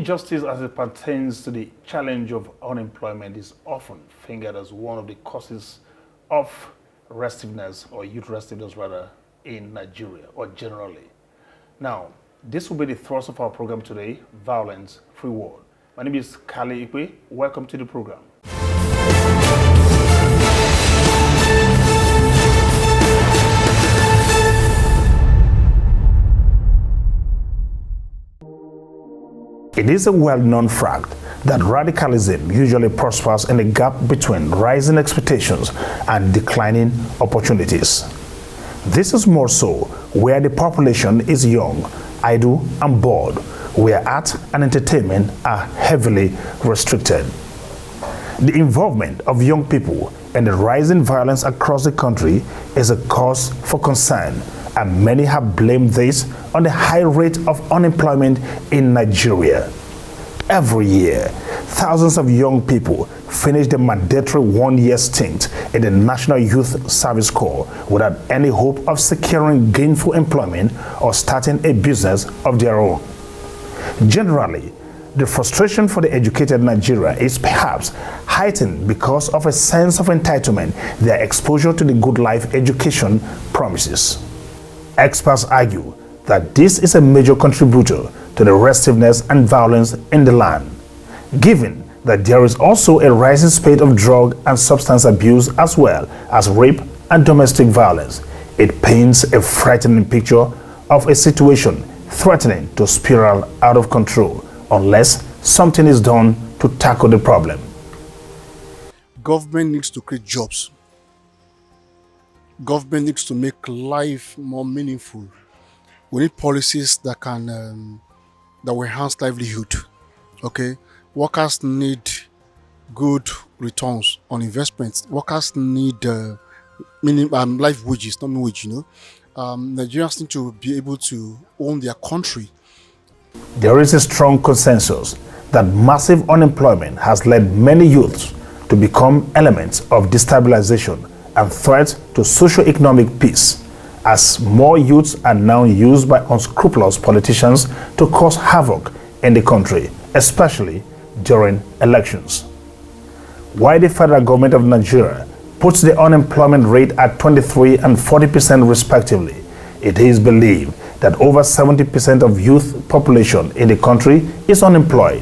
Injustice as it pertains to the challenge of unemployment is often fingered as one of the causes of restiveness, or youth restiveness rather, in Nigeria or generally. Now, this will be the thrust of our program today, Violence Free World. My name is Kali Ikwe. Welcome to the program. It is a well-known fact that radicalism usually prospers in the gap between rising expectations and declining opportunities. This is more so where the population is young, idle, and bored, where art and entertainment are heavily restricted. The involvement of young people in the rising violence across the country is a cause for concern, and many have blamed this on the high rate of unemployment in Nigeria. Every year, thousands of young people finish the mandatory one-year stint in the National Youth Service Corps without any hope of securing gainful employment or starting a business of their own. Generally, the frustration for the educated Nigeria is perhaps heightened because of a sense of entitlement their exposure to the good life education promises. Experts argue that this is a major contributor to the restiveness and violence in the land, given that there is also a rising spate of drug and substance abuse as well as rape and domestic violence. It paints a frightening picture of a situation threatening to spiral out of control unless something is done to tackle the problem. Government needs to create jobs. Government needs to make life more meaningful. We need policies that can that will enhance livelihood. Okay, workers need good returns on investments. Workers need life wages, not wage. Nigerians need to be able to own their country. There is a strong consensus that massive unemployment has led many youths to become elements of destabilization and threat to socio-economic peace, as more youths are now used by unscrupulous politicians to cause havoc in the country, especially during elections. While the federal government of Nigeria puts the unemployment rate at 23% and 40% respectively, it is believed that over 70% of youth population in the country is unemployed.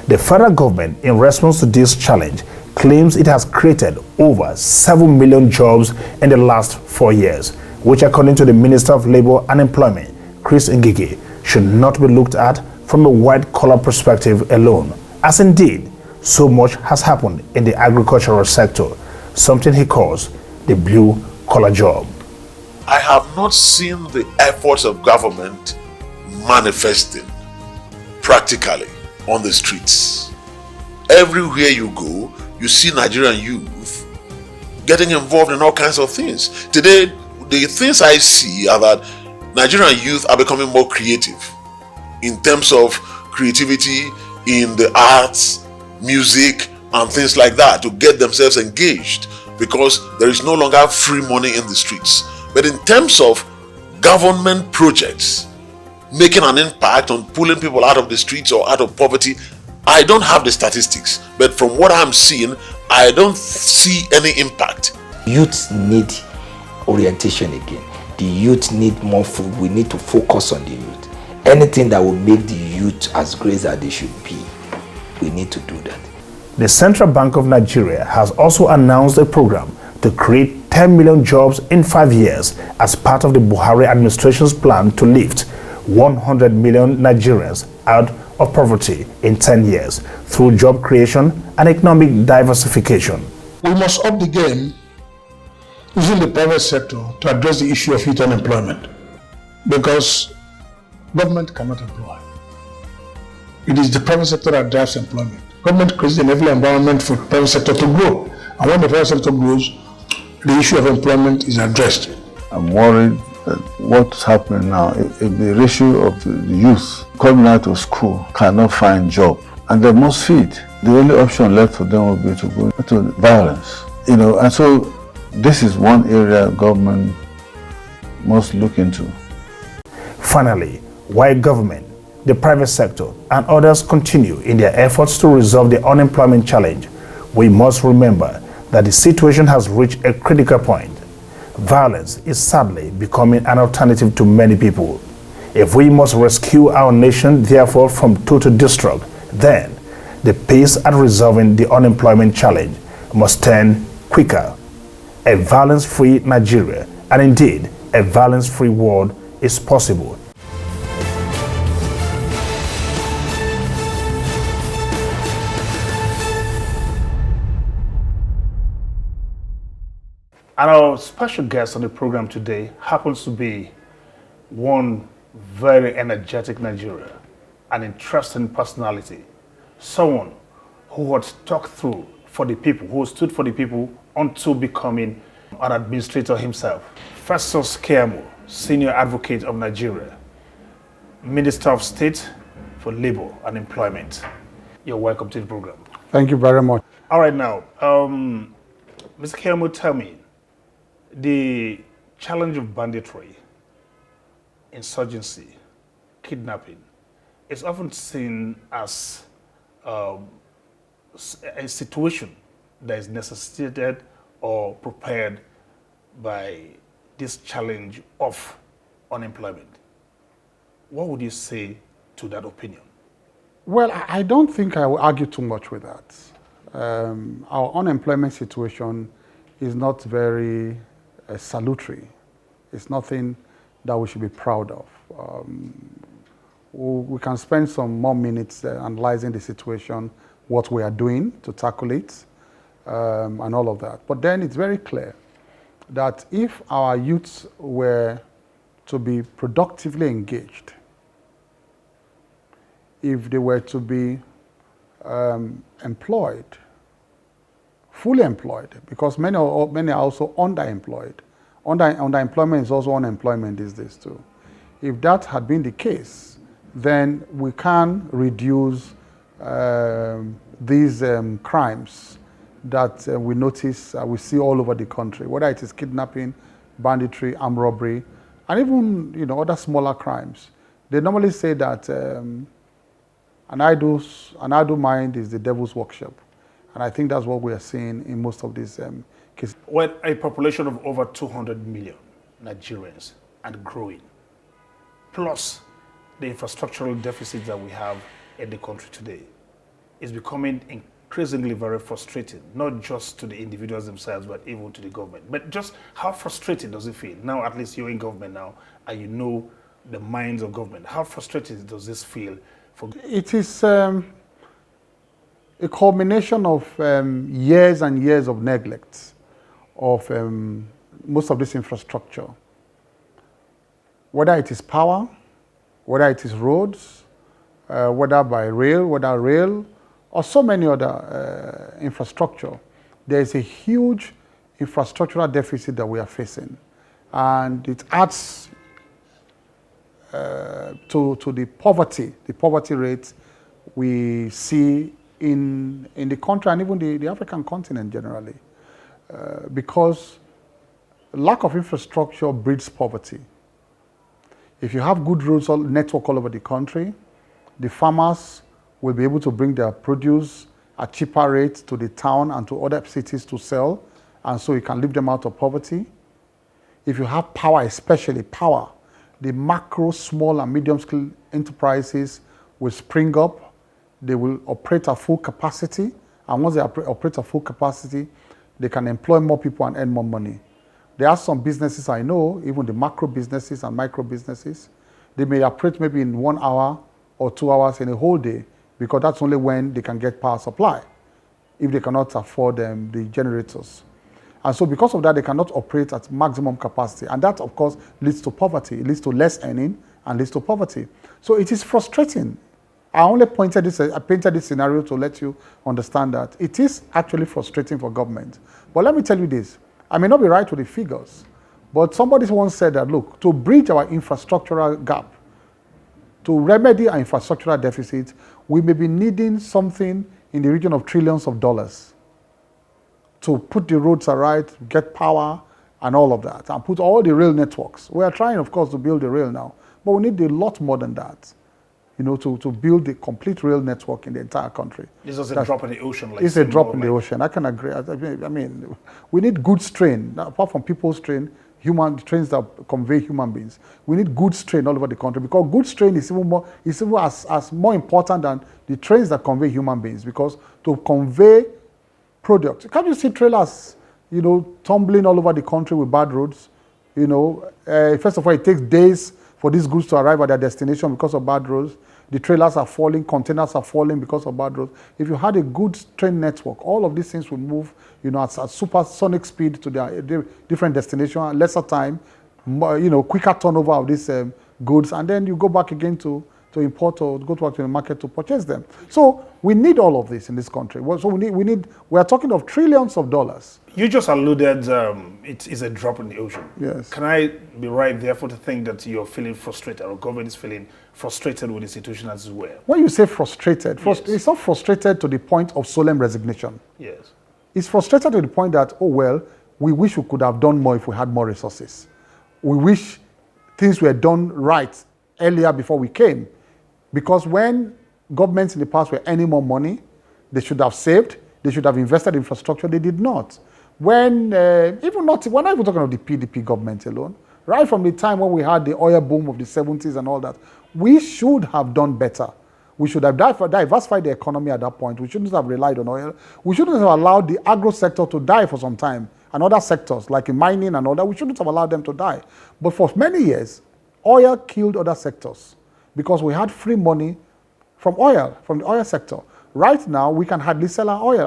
The federal government, in response to this challenge, claims it has created over 7 million jobs in the last 4 years, which, according to the Minister of Labor and Employment, Chris Ngige, should not be looked at from a white-collar perspective alone, as indeed so much has happened in the agricultural sector, something he calls the blue-collar job. I have not seen the efforts of government manifesting practically on the streets. Everywhere you go, you see Nigerian youth getting involved in all kinds of things. Today, the things I see are that Nigerian youth are becoming more creative in terms of creativity in the arts, music, and things like that to get themselves engaged, because there is no longer free money in the streets. But in terms of government projects making an impact on pulling people out of the streets or out of poverty, I don't have the statistics, but from what I'm seeing, I don't see any impact. Youth need orientation again. The youth need more food. We need to focus on the youth. Anything that will make the youth as great as they should be, we need to do that. The Central Bank of Nigeria has also announced a program to create 10 million jobs in 5 years as part of the Buhari administration's plan to lift 100 million Nigerians out of poverty in 10 years through job creation and economic diversification. We must up the game using the private sector to address the issue of youth unemployment, because government cannot employ. It is the private sector that drives employment. Government creates an enabling environment for the private sector to grow, and when the private sector grows, the issue of employment is addressed. I'm worried that what's happening now, if the ratio of the youth coming out of school cannot find job and they must feed, the only option left for them will be to go into violence. And so this is one area government must look into. Finally, while government the private sector, and others continue in their efforts to resolve the unemployment challenge, we must remember that the situation has reached a critical point. Violence is sadly becoming an alternative to many people. If we must rescue our nation, therefore, from total destruct, then the pace at resolving the unemployment challenge must turn quicker. A violence-free Nigeria, and indeed a violence-free world, is possible. And our special guest on the program today happens to be one very energetic Nigerian, an interesting personality, someone who had talked through for the people, who stood for the people until becoming an administrator himself. Festus Keyamo, Senior Advocate of Nigeria, Minister of State for Labor and Employment. You're welcome to the program. Thank you very much. All right, now, Mr. Keyamo, tell me, the challenge of banditry, insurgency, kidnapping is often seen as a situation that is necessitated or prepared by this challenge of unemployment. What would you say to that opinion? Well, I don't think I will argue too much with that. Our unemployment situation is not very salutary. It's nothing that we should be proud of. We can spend some more minutes analyzing the situation, what we are doing to tackle it, and all of that. But then it's very clear that if our youths were to be productively engaged, if they were to be employed, fully employed, because many are also underemployed. Underemployment is also unemployment these days too. If that had been the case, then we can reduce these crimes that we notice, we see all over the country, whether it is kidnapping, banditry, armed robbery, and even other smaller crimes. They normally say that an idle mind is the devil's workshop. And I think that's what we are seeing in most of these cases. With a population of over 200 million Nigerians and growing, plus the infrastructural deficits that we have in the country today, is becoming increasingly very frustrating, not just to the individuals themselves, but even to the government. But just how frustrating does it feel? Now, at least you're in government now, and you know the minds of government. How frustrating does this feel? It is a culmination of years and years of neglect of most of this infrastructure. Whether it is power, whether it is roads, whether by rail, or so many other infrastructure, there is a huge infrastructural deficit that we are facing. And it adds to the poverty rate we see in the country and even the African continent generally. Because lack of infrastructure breeds poverty. If you have good roads network all over the country, the farmers will be able to bring their produce at cheaper rates to the town and to other cities to sell, and so you can lift them out of poverty. If you have power, especially power, the macro, small and medium-scale enterprises will spring up. They will operate at full capacity, and once they operate at full capacity, they can employ more people and earn more money. There are some businesses I know, even the macro businesses and micro businesses, they may operate maybe in 1 hour or 2 hours in a whole day, because that's only when they can get power supply, if they cannot afford the generators. And so because of that, they cannot operate at maximum capacity. And that, of course, leads to poverty. It leads to less earning and leads to poverty. So it is frustrating. I only painted this scenario to let you understand that it is actually frustrating for government. But let me tell you this. I may not be right with the figures, but somebody once said that, look, to bridge our infrastructural gap, to remedy our infrastructural deficit, we may be needing something in the region of trillions of dollars to put the roads right, get power, and all of that, and put all the rail networks. We are trying, of course, to build the rail now, but we need a lot more than that. to build a complete rail network in the entire country. This is a drop in the ocean. It's a drop in the ocean. I can agree. I mean, we need goods train. Apart from people's train, trains that convey human beings. We need goods train all over the country, because goods train is even as more important than the trains that convey human beings, because to convey products. Can't you see trailers, tumbling all over the country with bad roads? First of all, it takes days for these goods to arrive at their destination because of bad roads. The trailers are falling, containers are falling because of bad roads. If you had a good train network, all of these things would move, at supersonic speed to their different destination, lesser time, quicker turnover of these goods, and then you go back again to import or go back to the market to purchase them. So we need all of this in this country. So we are talking of trillions of dollars. You just alluded it is a drop in the ocean. Yes. Can I be right therefore to think that you're feeling frustrated, or government is feeling frustrated with the situation as well? When you say frustrated, Yes. It's not frustrated to the point of solemn resignation. Yes. It's frustrated to the point that, we wish we could have done more if we had more resources. We wish things were done right earlier before we came. Because when governments in the past were earning more money, they should have saved, they should have invested in infrastructure, they did not. We're not even talking of the PDP government alone, right from the time when we had the oil boom of the 70s and all that, we should have done better. We should have diversified the economy at that point. We shouldn't have relied on oil. We shouldn't have allowed the agro sector to die for some time, and other sectors like in mining and all that, we shouldn't have allowed them to die. But for many years, oil killed other sectors, because we had free money from the oil sector. Right now, we can hardly sell our oil.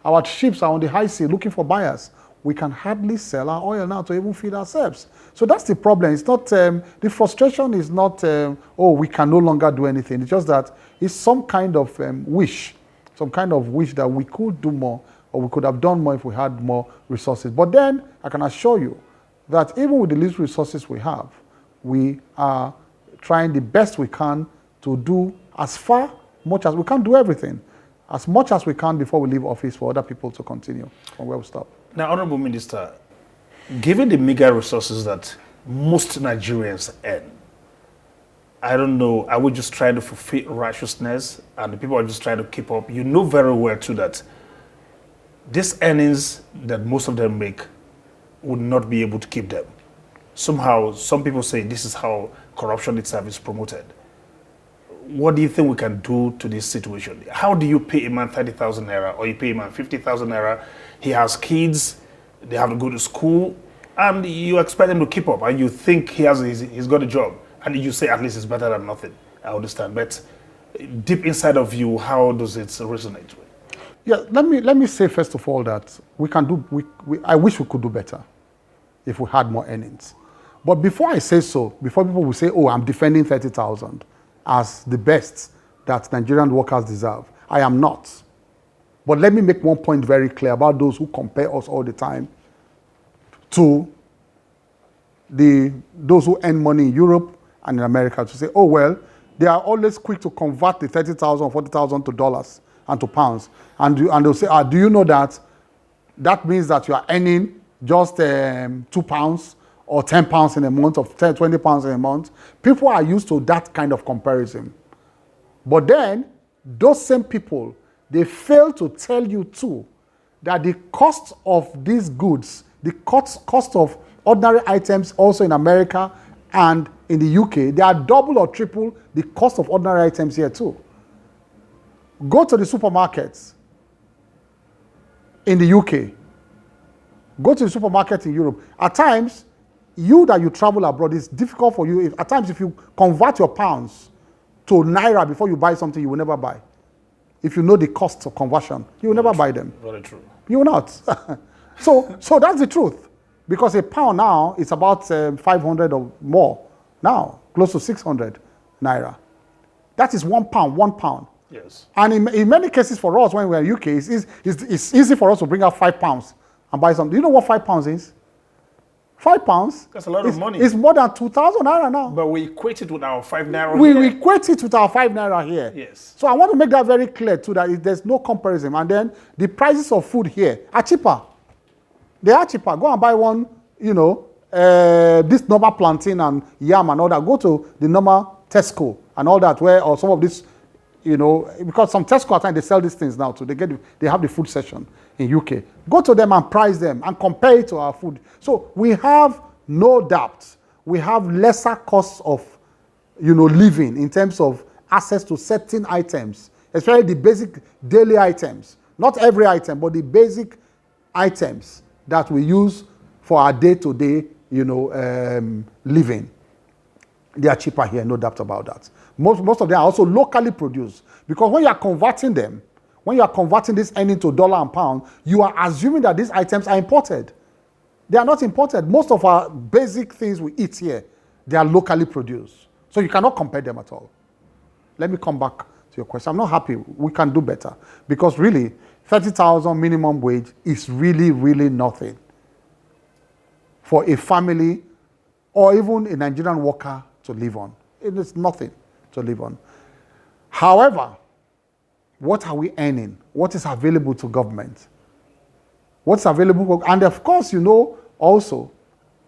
Our ships are on the high sea looking for buyers. We can hardly sell our oil now to even feed ourselves. So that's the problem. It's not, the frustration is not, we can no longer do anything. It's just that it's some kind of wish that we could do more, or we could have done more if we had more resources. But then, I can assure you that even with the least resources we have, we are trying the best we can to do much as we can't do everything, as much as we can before we leave office, for other people to continue from where we stop. Now, Honorable Minister, given the meager resources that most Nigerians earn, I don't know, are we just trying to fulfill righteousness and the people are just trying to keep up? You know very well too that these earnings that most of them make would not be able to keep them. Somehow, some people say this is how corruption itself is promoted. What do you think we can do to this situation? How do you pay a man 30,000 naira, or you pay a man 50,000 naira? He has kids, they have to go to school, and you expect him to keep up, and you think he's got a job, and you say at least it's better than nothing. I understand, but deep inside of you, how does it resonate? Yeah, let me say first of all that I wish we could do better if we had more earnings. But before I say so, before people will say, I'm defending 30,000 as the best that Nigerian workers deserve, I am not. But let me make one point very clear about those who compare us all the time to those who earn money in Europe and in America, to say, they are always quick to convert the 30,000 or 40,000 to dollars and to pounds. And they'll say, do you know that means that you are earning just 2 pounds or 10 pounds in a month, or 10, 20 pounds in a month? People are used to that kind of comparison. But then, those same people, they fail to tell you too that the cost of these goods, the cost of ordinary items also in America and in the UK, they are double or triple the cost of ordinary items here too. Go to the supermarkets in the UK. Go to the supermarket in Europe. At times, you travel abroad, it's difficult for you. At times, if you convert your pounds to naira before you buy something, you will never buy. If you know the cost of conversion, you will never buy them. Very true. You will not. So that's the truth. Because a pound now is about 500 or more now, close to 600 naira. That is 1 pound, 1 pound. Yes. And in many cases for us, when we're in UK, it's easy for us to bring out 5 pounds and buy something. Do you know what 5 pounds is? 5 pounds. That's a lot of money. It's more than 2,000 naira now. But we equate it with our 5 naira We here. equate it with our 5 naira here. Yes. So I want to make that very clear too, that there's no comparison. And then the prices of food here are cheaper. They are cheaper. Go and buy one, this normal plantain and yam and all that. Go to the normal Tesco and all that, where or some of this, because some Tesco at times they sell these things now too. They have the food section in UK. Go to them and price them and compare it to our food. So we have no doubt we have lesser costs of living in terms of access to certain items, especially the basic daily items. Not every item, but the basic items that we use for our day-to-day, living. They are cheaper here, no doubt about that. Most of them are also locally produced, because when you are converting them, when you are converting this earning to dollar and pound, you are assuming that these items are imported. They are not imported. Most of our basic things we eat here, they are locally produced. So you cannot compare them at all. Let me come back to your question. I'm not happy. We can do better, because really, 30,000 minimum wage is really, really nothing for a family or even a Nigerian worker to live on. It is nothing to live on. However, what are we earning? What is available to government? What's available? And of course, also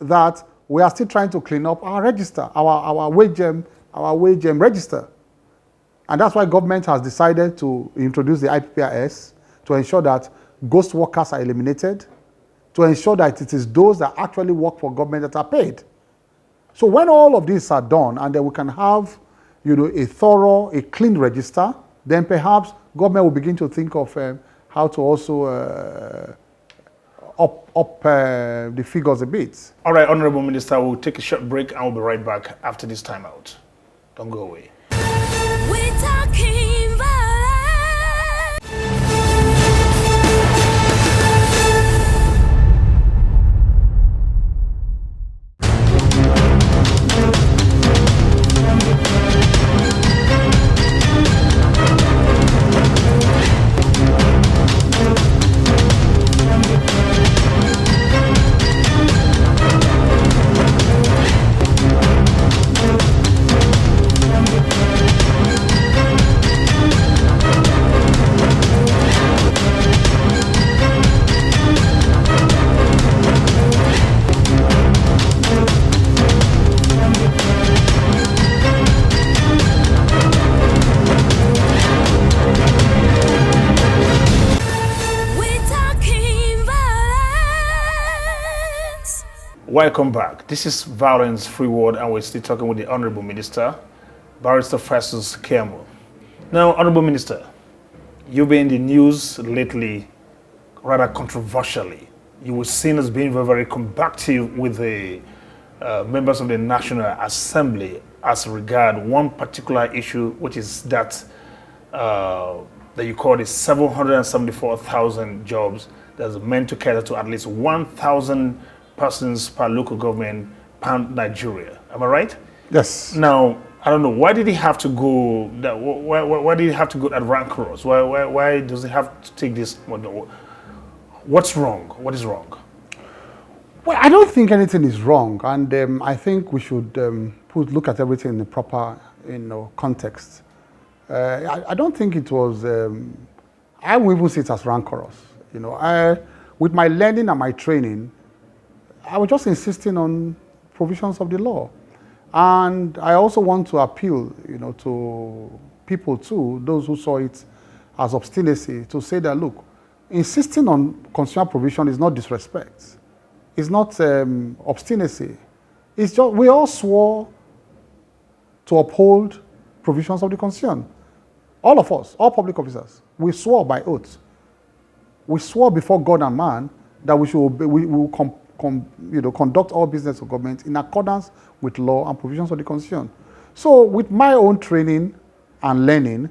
that we are still trying to clean up our register, our wage register. And that's why government has decided to introduce the IPPIS to ensure that ghost workers are eliminated, to ensure that it is those that actually work for government that are paid. So when all of these are done, and then we can have, a thorough, a clean register, then perhaps government will begin to think of how to also up the figures a bit. All right, Honorable Minister, we'll take a short break and we'll be right back after this timeout. Don't go away. We're talking violence. Welcome back. This is Violence Free World, and we're still talking with the Honorable Minister, Barrister Festus Keyamo. Now, Honorable Minister, you've been in the news lately rather controversially. You were seen as being very, very combative with the members of the National Assembly as regard one particular issue, which is that that you call the 774,000 jobs that's meant to cater to at least 1,000 persons per local government per Nigeria. Am I right? Yes. Now, I don't know, why did he have to go that? Why did he have to go at rancorous? Why does he have to take this? What's wrong? What is wrong? Well, I don't think anything is wrong, and I think we should look at everything in the proper context. I don't think it was. I will even see it as rancorous. With my learning and my training, I was just insisting on provisions of the law. And I also want to appeal, to people too, those who saw it as obstinacy, to say that, look, insisting on constitutional provision is not disrespect. It's not obstinacy. It's just, we all swore to uphold provisions of the Constitution. All of us, all public officers, we swore by oath. We swore before God and man that we should obey, we will conduct all business of government in accordance with law and provisions of the Constitution. So with my own training and learning,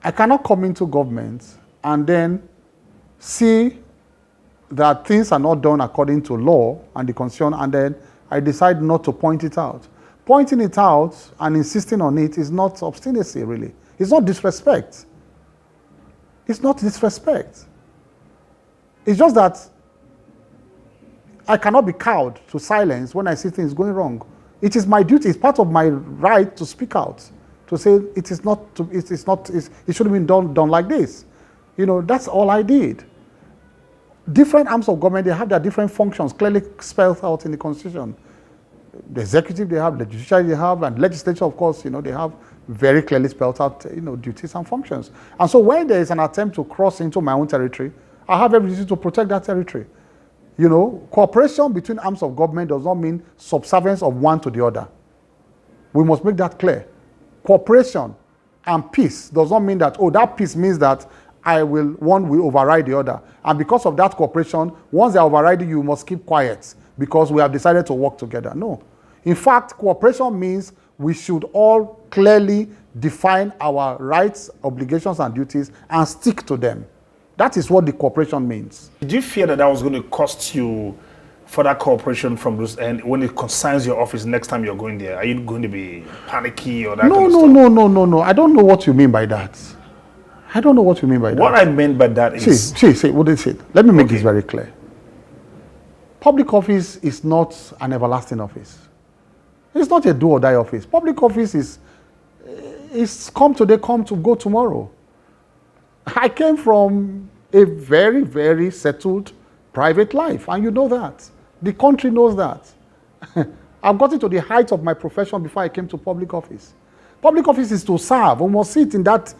I cannot come into government and then see that things are not done according to law and the Constitution, and then I decide not to point it out. Pointing it out and insisting on it is not obstinacy, really. It's not disrespect. It's not disrespect. It's just that I cannot be cowed to silence when I see things going wrong. It is my duty, it's part of my right to speak out, to say it shouldn't have been done like this. That's all I did. Different arms of government, they have their different functions clearly spelled out in the Constitution. the executive they have, the judiciary they have, and legislature, of course, they have very clearly spelled out, duties and functions. And so when there is an attempt to cross into my own territory, I have every duty to protect that territory. Cooperation between arms of government does not mean subservience of one to the other. We must make that clear. Cooperation and peace does not mean that, that peace means that one will override the other. And because of that cooperation, once they override you must keep quiet because we have decided to work together. No. In fact, cooperation means we should all clearly define our rights, obligations, and duties and stick to them. That is what the cooperation means. Did you fear that was going to cost you further cooperation from those, and when it concerns your office next time you're going there? Are you going to be panicky or that kind of stuff? No. I don't know what you mean by that. I don't know what you mean by that. What I meant by that is... See, what is it? Let me make this very clear. Public office is not an everlasting office. It's not a do or die office. Public office is come today, come to go tomorrow. I came from a very, very settled private life, and you know that. The country knows that. I've gotten to the height of my profession before I came to public office. Public office is to serve. We must see it in that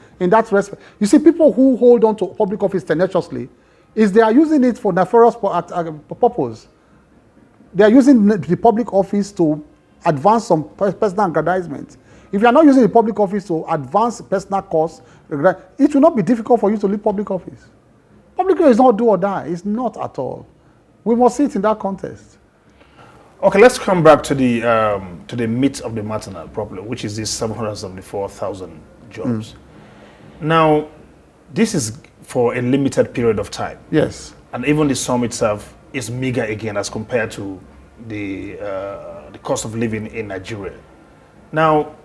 respect. You see, people who hold on to public office tenaciously, they are using it for nefarious purpose. They are using the public office to advance some personal aggrandizement. If you are not using the public office to advance personal cause, it will not be difficult for you to leave public office. Public office is not do or die. It's not at all. We must see it in that context. Okay, let's come back to the meat of the matter now, properly, which is these 774,000 jobs. Now, this is for a limited period of time. Yes. And even the sum itself is meager again as compared to the cost of living in Nigeria. Now,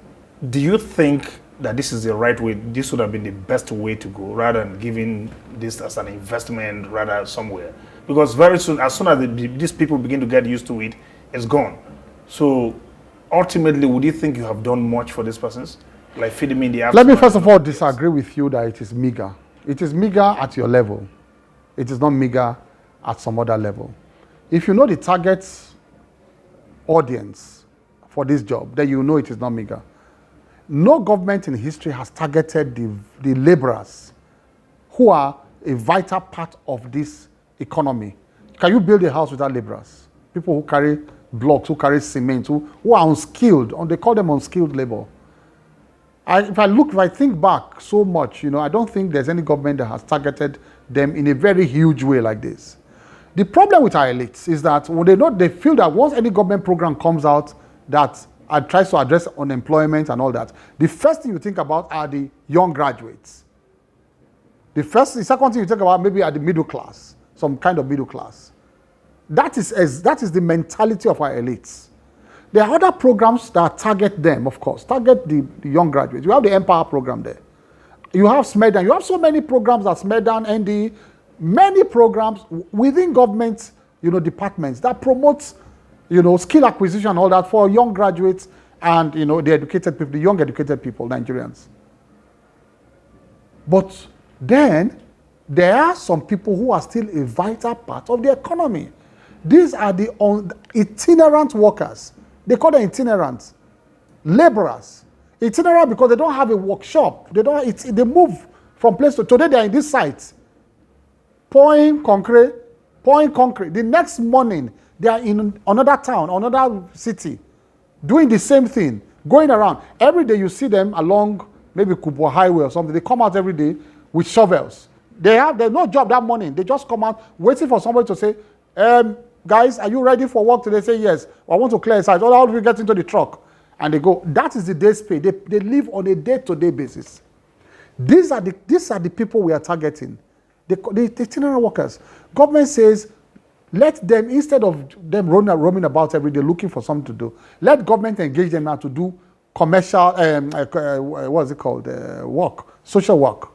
do you think that this is the right way, this would have been the best way to go, rather than giving this as an investment rather somewhere? Because very soon, as soon as these people begin to get used to it, it's gone. So ultimately, would you think you have done much for these persons? Like feeding me in the afternoon? Let me first of all disagree with you that it is meager. It is meager at your level. It is not meager at some other level. If you know the target audience for this job, then you know it is not meager. No government in history has targeted the laborers who are a vital part of this economy. Can you build a house without laborers? People who carry blocks, who carry cement, who are unskilled, they call them unskilled labor. If I think back so much, I don't think there's any government that has targeted them in a very huge way like this. The problem with our elites is that when they feel that once any government program comes out that tries to address unemployment and all that, the first thing you think about are the young graduates. The second thing you think about maybe are the middle class, some kind of middle class. That is the mentality of our elites. There are other programs that target them, of course, target the young graduates. You have the Empower program there. You have SMEDAN. You have so many programs at SMEDAN, ND, many programs within government, departments that promotes, skill acquisition and all that for young graduates and, the educated people, the young educated people, Nigerians. But then there are some people who are still a vital part of the economy. These are the itinerant workers. They call them itinerant laborers. Itinerant because they don't have a workshop. They move from place to today. They are in this site, pouring concrete. The next morning they are in another town, another city, doing the same thing, going around. Every day you see them along maybe Kubwa Highway or something. They come out every day with shovels. There's no job that morning. They just come out waiting for somebody to say, guys, are you ready for work today? They say yes. I want to clear a site. How do we get into the truck? And they go. That is the day's pay. They live on a day-to-day basis. These are the people we are targeting. The itinerant workers. Government says, let them, instead of them roaming about every day looking for something to do, let government engage them now to do commercial, work, social work.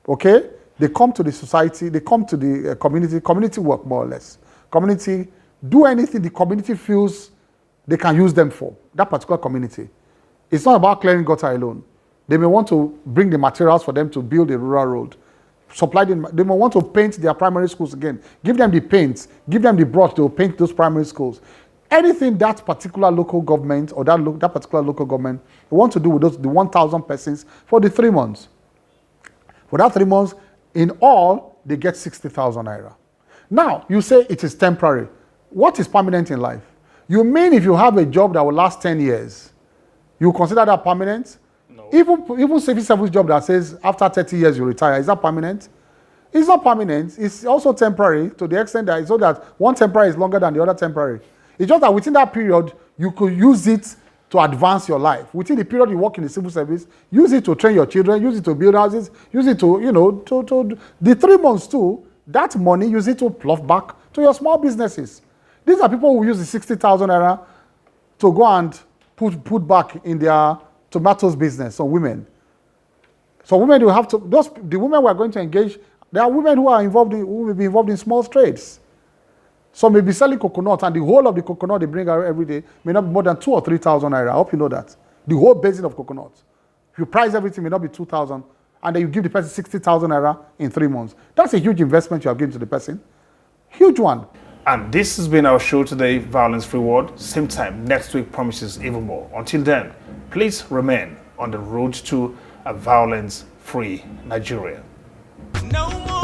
Okay? They come to the society, they come to the community work more or less. Community, do anything the community feels they can use them for, that particular community. It's not about clearing gutter alone. They may want to bring the materials for them to build a rural road. Supply them, they may want to paint their primary schools again. Give them the paints, give them the brush, they will paint those primary schools. Anything that particular local government or that particular local government want to do with the 1,000 persons for the 3 months. For that 3 months, in all, they get 60,000 naira. Now, you say it is temporary. What is permanent in life? You mean if you have a job that will last 10 years, you consider that permanent? No. Even civil service job that says after 30 years you retire, is that permanent? It's not permanent. It's also temporary to the extent that it's so that one temporary is longer than the other temporary. It's just that within that period, you could use it to advance your life. Within the period you work in the civil service, use it to train your children, use it to build houses, use it to, to the 3 months too, that money, use it to plough back to your small businesses. These are people who use the 60,000 naira to go and put back in their tomatoes business, so women. So women will have to, the women we are going to engage, there are women who will be involved in small trades. Some may be selling coconut, and the whole of the coconut they bring out every day may not be more than 2,000 or 3,000 naira. I hope you know that. The whole basin of coconut. If you price everything, may not be 2,000, and then you give the person 60,000 naira in 3 months. That's a huge investment you have given to the person. Huge one. And this has been our show today, Violence Free World. Same time next week promises even more. Until then, please remain on the road to a violence-free Nigeria. No more.